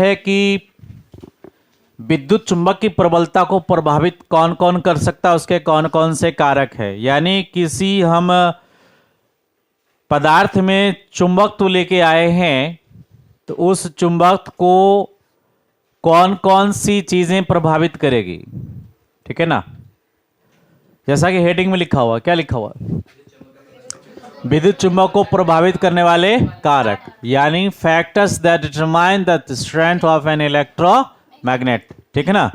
है कि विद्युत चुंबक की प्रबलता को प्रभावित कौन कौन कर सकता है, उसके कौन कौन से कारक है। यानी किसी हम पदार्थ में चुंबकत्व लेके आए हैं तो उस चुंबक को कौन कौन सी चीजें प्रभावित करेगी, ठीक है ना। जैसा कि हेडिंग में लिखा हुआ, क्या लिखा हुआ, विद्युत चुंबक को प्रभावित करने वाले कारक, यानी factors that determine the strength of an electromagnet, ठीक है ना।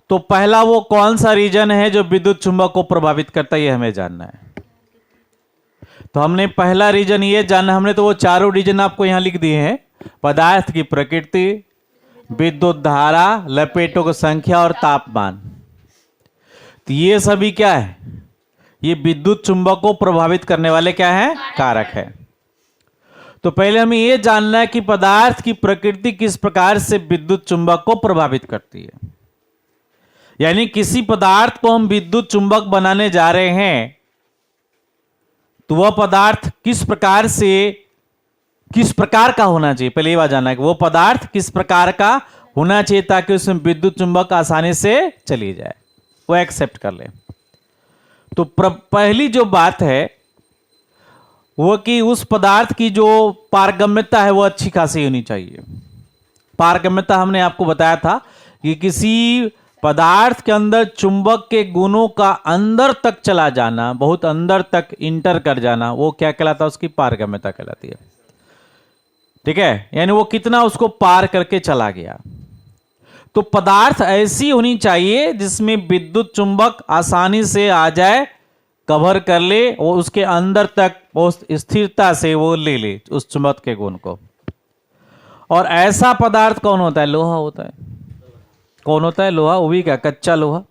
तो पहला वो कौन सा रीजन है जो विद्युत चुंबक को प्रभावित करता है, ये हमें जानना है। तो हमने पहला रीजन ये जानना, हमने तो वो चारों रीजन आपको यहां लिख दिए हैं, पदार्थ की प्रकृति, विद्युत धारा, लपेटों की संख्या और तापमान। तो ये सभी क्या है, ये विद्युत चुंबक को प्रभावित करने वाले क्या है, कारक है। तो पहले हमें यह जानना है कि पदार्थ की प्रकृति किस प्रकार से विद्युत चुंबक को प्रभावित करती है। यानी किसी पदार्थ को हम विद्युत चुंबक बनाने जा रहे हैं तो वह पदार्थ किस प्रकार का होना चाहिए, पहले ये बात जानना है कि वो पदार्थ किस प्रकार का होना चाहिए ताकि उसमें विद्युत चुंबक आसानी से चली जाए, वो एक्सेप्ट कर ले। तो पहली जो बात है वो कि उस पदार्थ की जो पारगम्यता है वो अच्छी खासी होनी चाहिए। पारगम्यता हमने आपको बताया था कि किसी पदार्थ के अंदर चुंबक के गुणों का अंदर तक चला जाना, बहुत अंदर तक इंटर कर जाना, वो क्या कहलाता है, उसकी पारगम्यता कहलाती है, ठीक है। यानी वो कितना उसको पार करके चला गया। तो पदार्थ ऐसी होनी चाहिए जिसमें विद्युत चुंबक आसानी से आ जाए, कवर कर ले और उसके अंदर तक बहुत स्थिरता से वो ले उस चुंबक के गुण को। और ऐसा पदार्थ कौन होता है, लोहा होता है। कौन होता है, लोहा, वो भी क्या, कच्चा लोहा।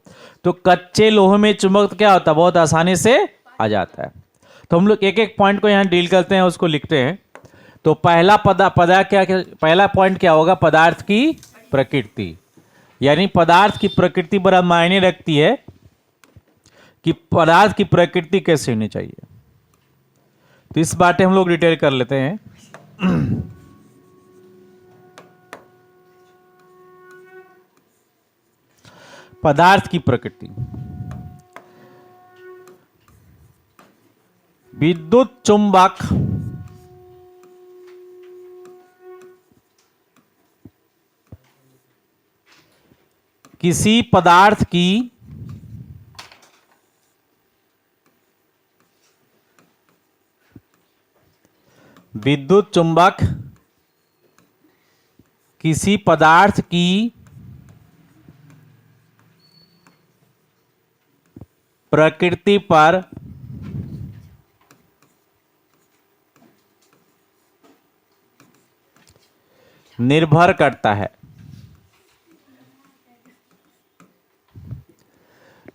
तो कच्चे लोहे में चुंबक क्या होता है, बहुत आसानी से आ जाता है। तो हम लोग एक एक पॉइंट को यहां डील करते हैं, उसको लिखते हैं। तो पहला पहला पॉइंट क्या होगा, पदार्थ की प्रकृति। यानी पदार्थ की प्रकृति बड़ा मायने रखती है कि पदार्थ की प्रकृति कैसे होनी चाहिए। तो इस बातें हम लोग डिटेल कर लेते हैं। पदार्थ की प्रकृति। विद्युत चुंबक किसी पदार्थ की विद्युत चुंबक किसी पदार्थ की प्रकृति पर निर्भर करता है।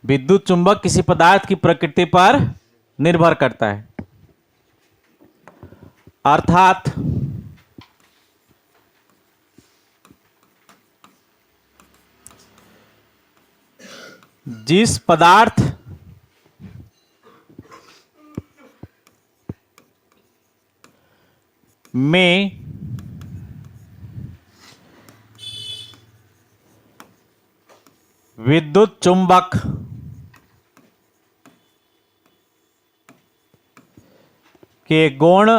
विद्युत चुंबक किसी पदार्थ की प्रकृति पर निर्भर करता है, अर्थात जिस पदार्थ में विद्युत चुंबक के गुण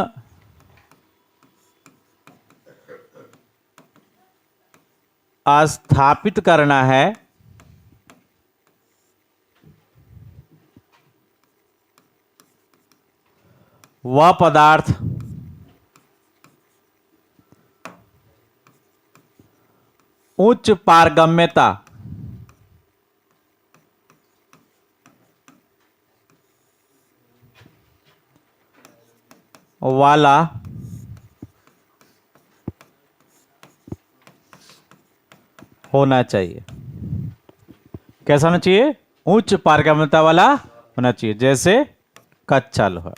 स्थापित करना है, वह पदार्थ उच्च पारगम्यता वाला होना चाहिए। कैसा होना चाहिए, उच्च पारगम्यता वाला होना चाहिए, जैसे कच्चा लोहा।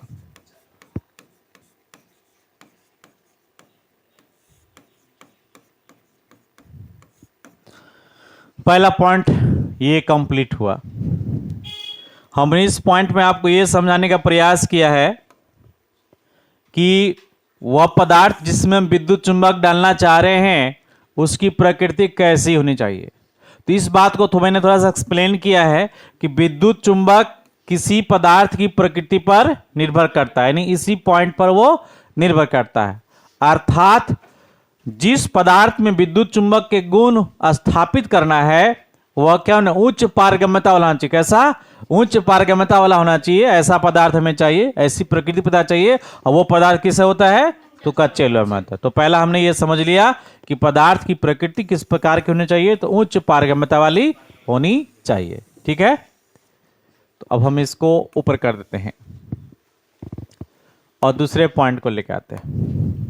पहला पॉइंट ये कंप्लीट हुआ। हमने इस पॉइंट में आपको ये समझाने का प्रयास किया है कि वह पदार्थ जिसमें हम विद्युत चुंबक डालना चाह रहे हैं उसकी प्रकृति कैसी होनी चाहिए। तो इस बात को मैंने थोड़ा सा एक्सप्लेन किया है कि विद्युत चुंबक किसी पदार्थ की प्रकृति पर निर्भर करता है, यानी इसी पॉइंट पर वो निर्भर करता है। अर्थात जिस पदार्थ में विद्युत चुंबक के गुण स्थापित करना है वह क्या होना, उच्च पारगम्यता वाला होना चाहिए। कैसा? उच्च पारगम्यता वाला होना चाहिए। ऐसा पदार्थ हमें चाहिए, ऐसी प्रकृति पदार्थ चाहिए। और वो पदार्थ किससे होता है? तो कच्चे लोहे में होता है। तो पहला हमने ये समझ लिया कि पदार्थ की प्रकृति किस प्रकार की होनी चाहिए, तो उच्च पारगम्यता वाली होनी चाहिए। ठीक है, तो अब हम इसको ऊपर कर देते हैं और दूसरे पॉइंट को लेकर आते हैं।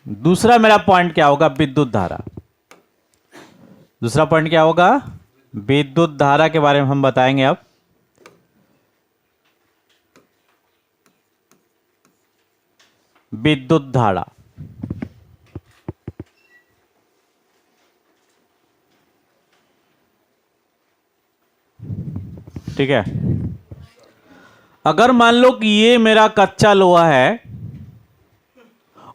दूसरा मेरा पॉइंट क्या होगा? विद्युत धारा। दूसरा पॉइंट क्या होगा? विद्युत धारा के बारे में हम बताएंगे अब। विद्युत धारा, ठीक है। अगर मान लो कि ये मेरा कच्चा लोहा है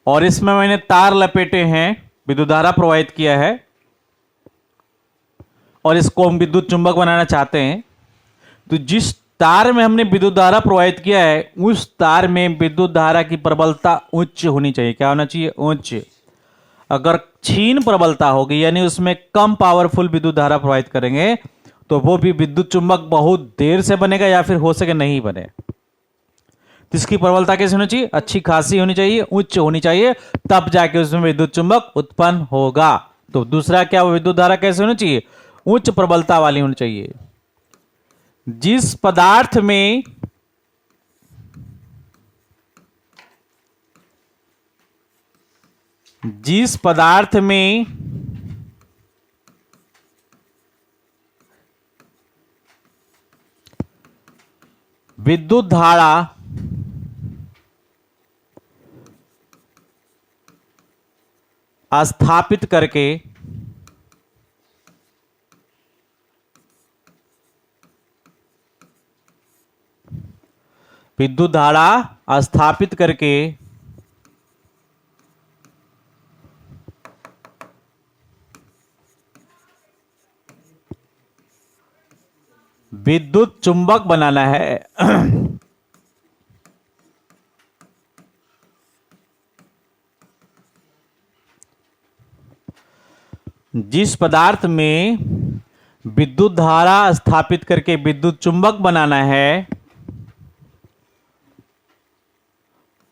और इसमें मैंने तार लपेटे हैं, विद्युत धारा प्रवाहित किया है और इसको हम विद्युत चुंबक बनाना चाहते हैं, तो जिस तार में हमने विद्युत धारा प्रवाहित किया है उस तार में विद्युत धारा की प्रबलता उच्च होनी चाहिए। क्या होना चाहिए? उच्च। अगर क्षीण प्रबलता होगी यानी उसमें कम पावरफुल विद्युत धारा प्रवाहित करेंगे तो वो भी विद्युत चुंबक बहुत देर से बनेगा या फिर हो सके नहीं बने। तो इसकी प्रबलता कैसे होनी चाहिए? अच्छी खासी होनी चाहिए, उच्च होनी चाहिए, तब जाके उसमें विद्युत चुंबक उत्पन्न होगा। तो दूसरा क्या, वो विद्युत धारा कैसे होनी चाहिए? उच्च प्रबलता वाली होनी चाहिए। जिस पदार्थ में विद्युत धारा स्थापित करके विद्युत धारा स्थापित करके विद्युत चुंबक बनाना है। जिस पदार्थ में विद्युत धारा स्थापित करके विद्युत चुंबक बनाना है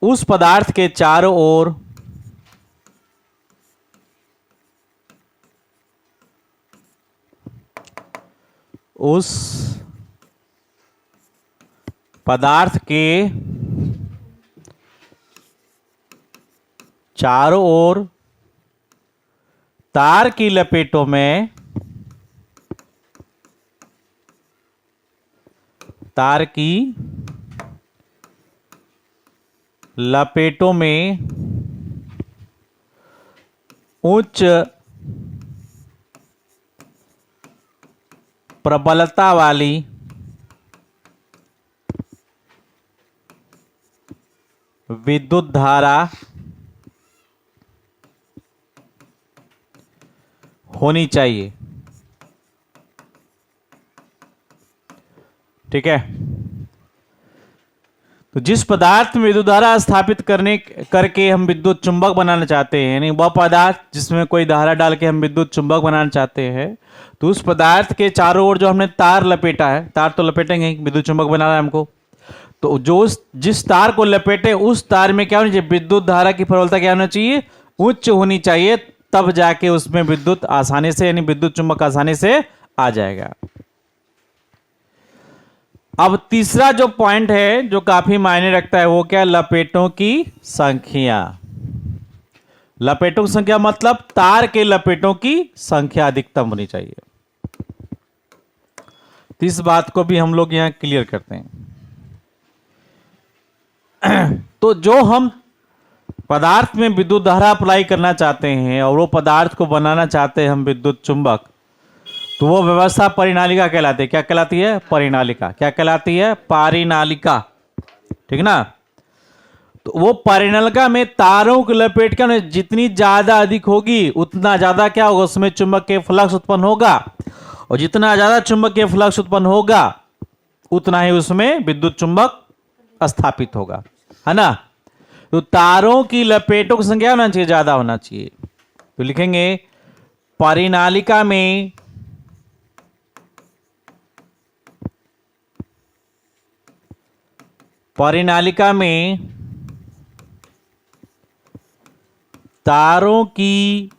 उस पदार्थ के चारों ओर उस पदार्थ के चारों ओर तार की लपेटों में उच्च प्रबलता वाली विद्युत धारा होनी चाहिए। ठीक है, तो जिस पदार्थ में विद्युत धारा स्थापित करके हम विद्युत चुंबक बनाना चाहते हैं, यानी वह पदार्थ जिसमें कोई धारा डाल के हम विद्युत चुंबक बनाना चाहते हैं, तो उस पदार्थ के चारों ओर जो हमने तार लपेटा है, तार तो लपेटेंगे, विद्युत चुंबक बनाना है हमको, तो जो जिस तार को लपेटे उस तार में क्या होनी चाहिए? विद्युत धारा की प्रबलता क्या होनी चाहिए? उच्च होनी चाहिए, तब जाके उसमें विद्युत आसानी से यानी विद्युत चुंबक आसानी से आ जाएगा। अब तीसरा जो पॉइंट है जो काफी मायने रखता है वो क्या? लपेटों की संख्या। लपेटों की संख्या मतलब तार के लपेटों की संख्या अधिकतम होनी चाहिए। तो इस बात को भी हम लोग यहां क्लियर करते हैं। तो जो हम पदार्थ में विद्युत धारा अप्लाई करना चाहते हैं और वो पदार्थ को बनाना चाहते हैं हम विद्युत चुंबक, तो वो व्यवस्था परिनालिका कहलाती है। क्या कहलाती है? परिनालिका। क्या कहलाती है? परिनालिका। ठीक ना? तो वो परिनालिका में तारों की लपेट का जितनी ज्यादा अधिक होगी उतना ज्यादा क्या होगा, उसमें चुंबकीय फ्लक्स उत्पन्न होगा, और जितना ज्यादा चुंबकीय फ्लक्स उत्पन्न होगा उतना ही उसमें विद्युत चुंबक स्थापित होगा, है ना? तो तारों की लपेटों की संख्या होना चाहिए, ज्यादा होना चाहिए। तो लिखेंगे परिनालिका में तारों की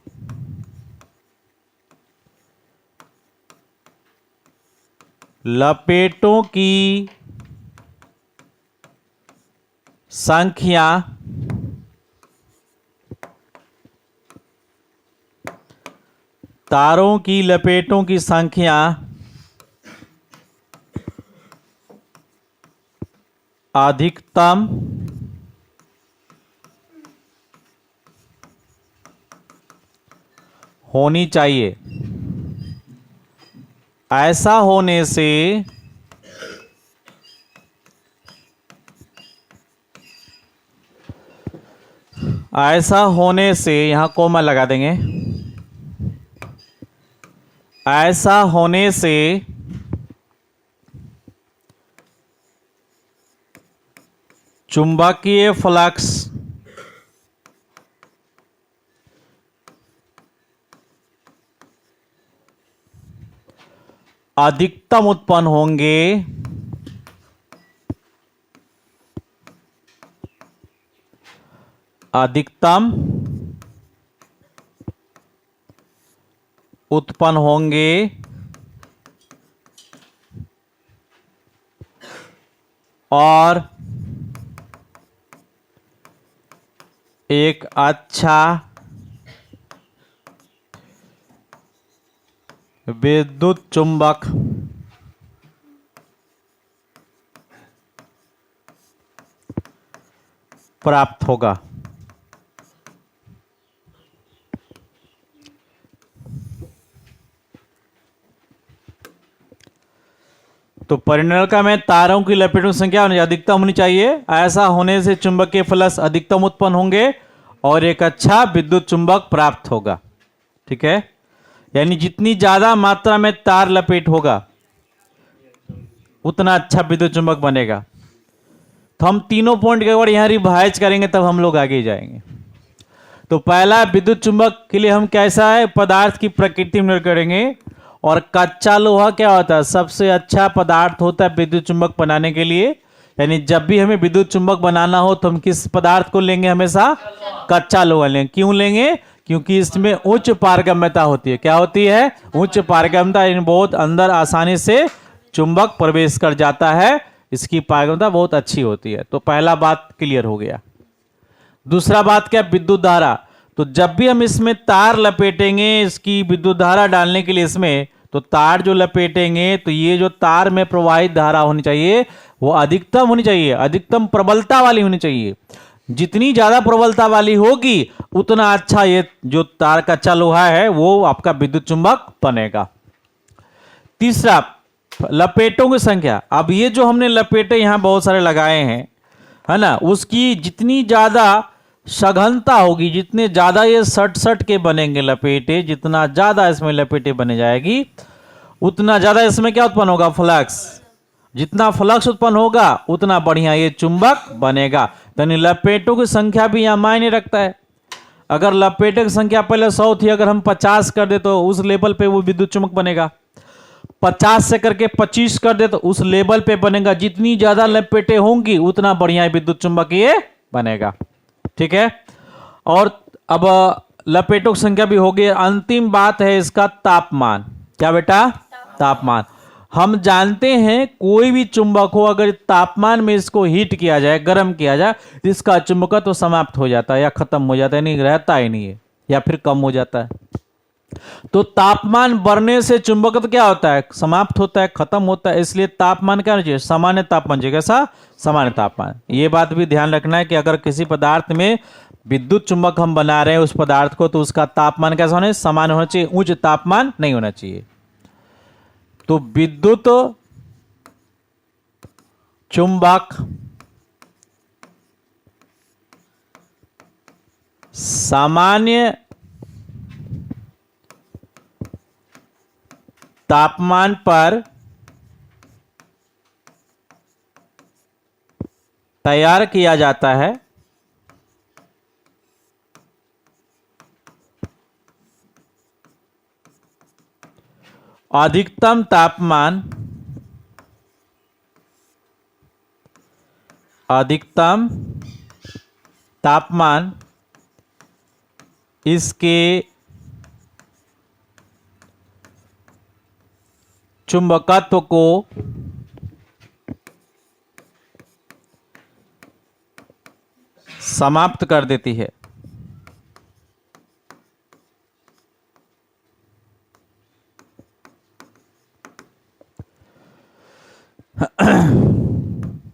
लपेटों की संख्या अधिकतम होनी चाहिए। ऐसा होने से यहां कोमा लगा देंगे। ऐसा होने से चुंबकीय फ्लक्स अधिकतम उत्पन्न होंगे, और एक अच्छा विद्युत चुंबक प्राप्त होगा। तो परिनालिका में तारों की लपेटों की संख्या अधिकतम होनी चाहिए। ऐसा होने से चुंबकीय फ्लक्स अधिकतम उत्पन्न होंगे और एक अच्छा विद्युत चुंबक प्राप्त होगा। ठीक है, यानी जितनी ज्यादा मात्रा में तार लपेट होगा उतना अच्छा विद्युत चुंबक बनेगा। तो हम तीनों पॉइंट के ऊपर यहां रिवाइज करेंगे, तब हम लोग आगे जाएंगे। तो पहला विद्युत चुंबक के लिए हम कैसा है, पदार्थ की प्रकृति में निर्भर करेंगे। और कच्चा लोहा क्या होता है, सबसे अच्छा पदार्थ होता है विद्युत चुंबक बनाने के लिए। यानी जब भी हमें विद्युत चुंबक बनाना हो तो हम किस पदार्थ को लेंगे, हमेशा कच्चा लोहा लेंगे। क्यों लेंगे? क्योंकि इसमें उच्च पारगम्यता होती है। क्या होती है? उच्च पारगम्यता, यानी बहुत अंदर आसानी से चुंबक प्रवेश कर जाता है, इसकी पारगम्यता बहुत अच्छी होती है। तो पहला बात क्लियर हो गया। दूसरा बात क्या, विद्युत धारा। तो जब भी हम इसमें तार लपेटेंगे, इसकी विद्युत धारा डालने के लिए इसमें, तो तार जो लपेटेंगे तो ये जो तार में प्रवाहित धारा होनी चाहिए वो अधिकतम होनी चाहिए, अधिकतम प्रबलता वाली होनी चाहिए। जितनी ज्यादा प्रबलता वाली होगी उतना अच्छा ये जो तार कच्चा लोहा है वो आपका विद्युत चुंबक बनेगा। तीसरा, लपेटों की संख्या। अब ये जो हमने लपेटे यहां बहुत सारे लगाए हैं, है ना, उसकी जितनी ज्यादा सघनता होगी, जितने ज्यादा ये सट के बनेंगे लपेटे, जितना ज्यादा इसमें लपेटे बने जाएगी उतना ज्यादा इसमें क्या उत्पन्न होगा, फ्लक्स। जितना फ्लक्स उत्पन्न होगा उतना बढ़िया ये चुंबक बनेगा। यानी लपेटों की संख्या भी यहां मायने रखता है। अगर लपेटों की संख्या पहले 100 थी, अगर हम 50 कर दे तो उस लेवल पे वो विद्युत चुंबक बनेगा। 50 से करके 25 कर दे तो उस लेवल पे बनेगा। जितनी ज्यादा लपेटे होंगी उतना बढ़िया विद्युत चुंबक ये बनेगा। ठीक है, और अब लपेटों की संख्या भी हो गई। अंतिम बात है इसका तापमान। क्या बेटा? तापमान। हम जानते हैं कोई भी चुंबक हो, अगर तापमान में इसको हीट किया जाए, गर्म किया जाए, तो इसका चुंबकत्व तो समाप्त हो जाता है या खत्म हो जाता है, नहीं रहता ही नहीं है, या फिर कम हो जाता है। तो तापमान बढ़ने से चुंबकत्व क्या होता है, समाप्त होता है, खत्म होता है। इसलिए तापमान क्या होना चाहिए, सामान्य तापमान चाहिए। कैसा, सामान्य तापमान। ये बात भी ध्यान रखना है कि अगर किसी पदार्थ में विद्युत चुंबक हम बना रहे हैं उस पदार्थ को, तो उसका तापमान कैसा होना चाहिए, सामान्य होना चाहिए, उच्च तापमान नहीं होना चाहिए। तो विद्युत चुंबक सामान्य तापमान पर तैयार किया जाता है। अधिकतम तापमान इसके चुंबकत्व को समाप्त कर देती है।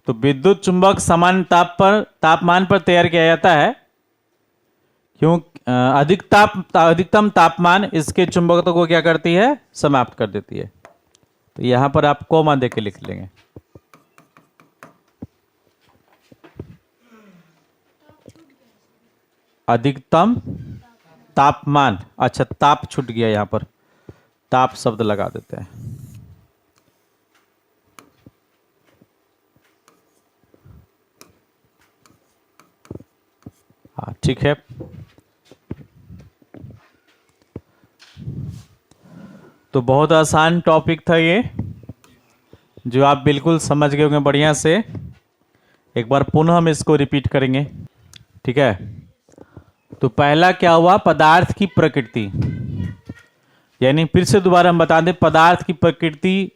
तो विद्युत चुंबक सामान्य तापमान पर तैयार किया जाता है, क्यों, अधिकतम तापमान इसके चुंबकत्व को क्या करती है, समाप्त कर देती है। तो यहां पर आप कॉमा दे के लिख लेंगे। अधिकतम तापमान, अच्छा ताप छूट गया, यहां पर ताप शब्द लगा देते हैं। हाँ ठीक है। तो बहुत आसान टॉपिक था ये, जो आप बिल्कुल समझ गए होंगे बढ़िया से। एक बार पुनः हम इसको रिपीट करेंगे, ठीक है। तो पहला क्या हुआ, पदार्थ की प्रकृति, यानी फिर से दोबारा हम बता दें, पदार्थ की प्रकृति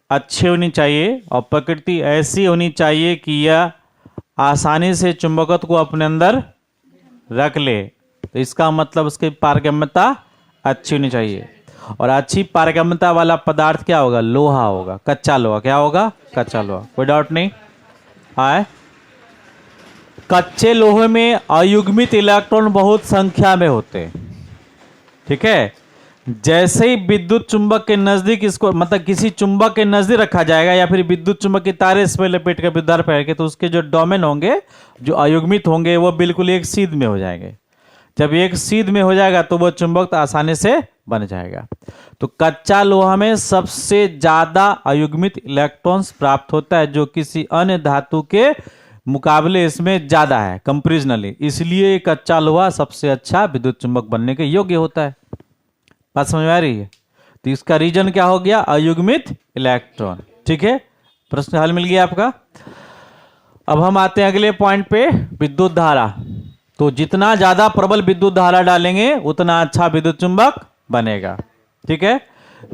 अच्छी होनी चाहिए और प्रकृति ऐसी होनी चाहिए कि यह आसानी से चुंबकत्व को अपने अंदर रख ले। तो इसका मतलब उसकी पारगम्यता अच्छी होनी चाहिए। और अच्छी पारगम्यता वाला पदार्थ क्या होगा, लोहा होगा, कच्चा लोहा। क्या होगा, कच्चा लोहा, कोई डाउट नहीं है। कच्चे लोहे में अयुग्मित इलेक्ट्रॉन बहुत संख्या में होते हैं, ठीक है। जैसे ही विद्युत चुंबक के नजदीक इसको, मतलब किसी चुंबक के नजदीक रखा जाएगा या फिर विद्युत चुंबक की तारे इस पर लपेट कर विद्युत फैल के, तो उसके जो डोमेन होंगे, जो अयुग्मित होंगे, वो बिल्कुल एक सीध में हो जाएंगे। जब एक सीध में हो जाएगा तो वो चुंबक आसानी से बन जाएगा। तो कच्चा लोहा में सबसे ज्यादा अयुग्मित इलेक्ट्रॉन्स प्राप्त होता है, जो किसी अन्य धातु के मुकाबले इसमें ज्यादा है कंपैरिजनली। इसलिए कच्चा लोहा सबसे अच्छा विद्युत चुंबक बनने के योग्य होता है। बात समझ में आ रही है। तो इसका रीजन क्या हो गया, अयुग्मित इलेक्ट्रॉन, ठीक है। प्रश्न हल मिल गया आपका। अब हम आते हैं अगले पॉइंट पे, विद्युत धारा। तो जितना ज्यादा प्रबल विद्युत धारा डालेंगे उतना अच्छा विद्युत चुंबक बनेगा, ठीक है।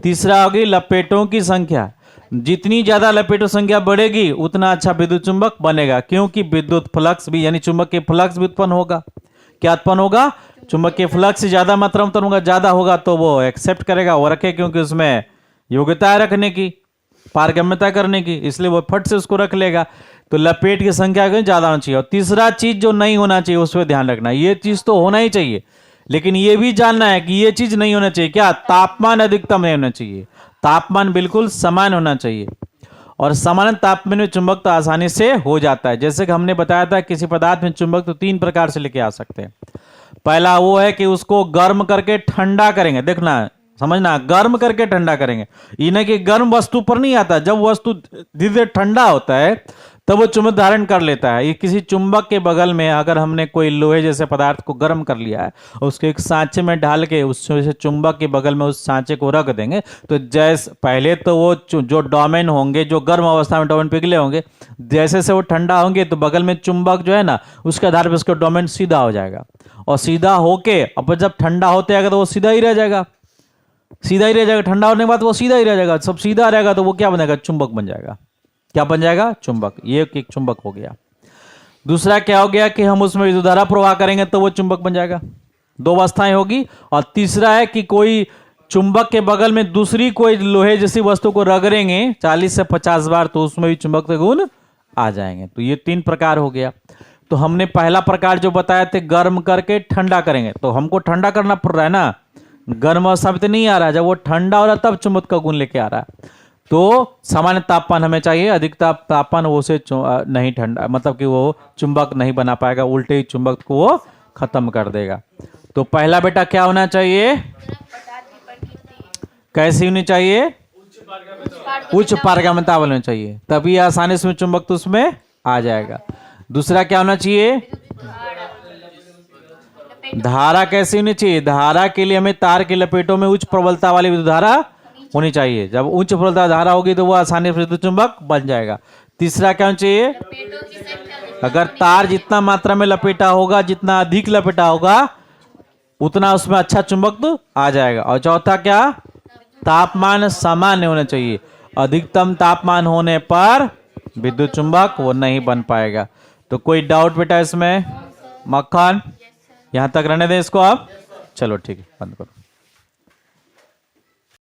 तीसरा होगी लपेटों की संख्या। जितनी ज्यादा लपेटों संख्या बढ़ेगी उतना अच्छा विद्युत चुंबक बनेगा, क्योंकि विद्युत फ्लक्स भी, यानी चुंबक के फ्लक्स भी उत्पन्न होगा। क्या उत्पन्न होगा, चुंबक के फ्लक्स से ज्यादा मात्रा में उत्पन्न होगा। ज्यादा होगा तो वो एक्सेप्ट करेगा, वो रखे, क्योंकि उसमें योग्यता है रखने की, पारगम्यता करने की, इसलिए वो फट से उसको रख लेगा। तो लपेट की संख्या ज्यादा होनी चाहिए। और तीसरा चीज जो नहीं होना चाहिए उस पर ध्यान रखना। ये चीज तो होना ही चाहिए, लेकिन ये भी जानना है कि ये चीज नहीं होना चाहिए। क्या, तापमान अधिकतम नहीं होना चाहिए, तापमान बिल्कुल समान होना चाहिए। और समान तापमान में चुंबक तो आसानी से हो जाता है। जैसे कि हमने बताया था, किसी पदार्थ में चुंबक तो 3 प्रकार से लेके आ सकते हैं। पहला वो है कि उसको गर्म करके ठंडा करेंगे, देखना समझना, गर्म करके ठंडा करेंगे। इन्हें कि गर्म वस्तु पर नहीं आता, जब वस्तु धीरे धीरे ठंडा होता है तब वो चुंबक धारण कर लेता है। ये किसी चुंबक के बगल में अगर हमने कोई लोहे जैसे पदार्थ को गर्म कर लिया है और उसको एक सांचे में डाल के उस चुंबक के बगल में उस सांचे को रख देंगे, तो जैसे पहले तो वो जो डोमेन होंगे, जो गर्म अवस्था में डोमेन पिघले होंगे, जैसे से वो ठंडा होंगे तो बगल में चुंबक जो है ना, उसके आधार पर उसका डोमेन सीधा हो जाएगा। और सीधा होके अब जब ठंडा होते जाएगा तो वो सीधा ही रह जाएगा, सीधा ही रह जाएगा। ठंडा होने के बाद वो सीधा ही रह जाएगा। सब सीधा रहेगा तो वो क्या बनेगा, चुंबक बन जाएगा। क्या बन जाएगा, चुंबक। ये एक चुंबक हो गया। दूसरा क्या हो गया कि हम उसमें विद्युत धारा प्रवाह करेंगे तो वो चुंबक बन जाएगा। दो अवस्थाएं होगी। और तीसरा है कि कोई चुंबक के बगल में दूसरी कोई लोहे जैसी वस्तु को रगड़ेंगे 40 से 50 बार तो उसमें भी चुंबक के गुण आ जाएंगे। तो ये 3 प्रकार हो गया। तो हमने पहला प्रकार जो बताया थे गर्म करके ठंडा करेंगे, तो हमको ठंडा करना पड़ रहा है ना, गर्म अवस्था में तो नहीं आ रहा, जब वो ठंडा हो रहा तब चुंबक का गुण लेके आ रहा है। तो सामान्य तापमान हमें चाहिए, अधिक तापमान वो से नहीं ठंडा, मतलब कि वो चुंबक नहीं बना पाएगा, उल्टे ही चुंबक को वो खत्म कर देगा। तो पहला बेटा क्या होना चाहिए, कैसी होनी चाहिए, उच्च पारगम्यता वाली होनी चाहिए, तभी आसानी से चुंबक तो उसमें आ जाएगा। दूसरा क्या होना चाहिए, धारा कैसी होनी चाहिए, धारा के लिए हमें तार की लपेटों में उच्च प्रबलता वाली विद्युत धारा होनी चाहिए। जब उच्च प्रबलता धारा होगी तो वो आसानी से विद्युत चुंबक बन जाएगा। तीसरा क्या होना चाहिए, अगर तार जितना मात्रा में लपेटा होगा, जितना अधिक लपेटा होगा उतना उसमें अच्छा चुंबक तो आ जाएगा। और चौथा क्या, तापमान सामान्य होना चाहिए, अधिकतम तापमान होने पर विद्युत चुंबक वो नहीं बन पाएगा। तो कोई डाउट बेटा इसमें, मक्खन, यहां तक रहने दें इसको आप, चलो ठीक है बंद करो।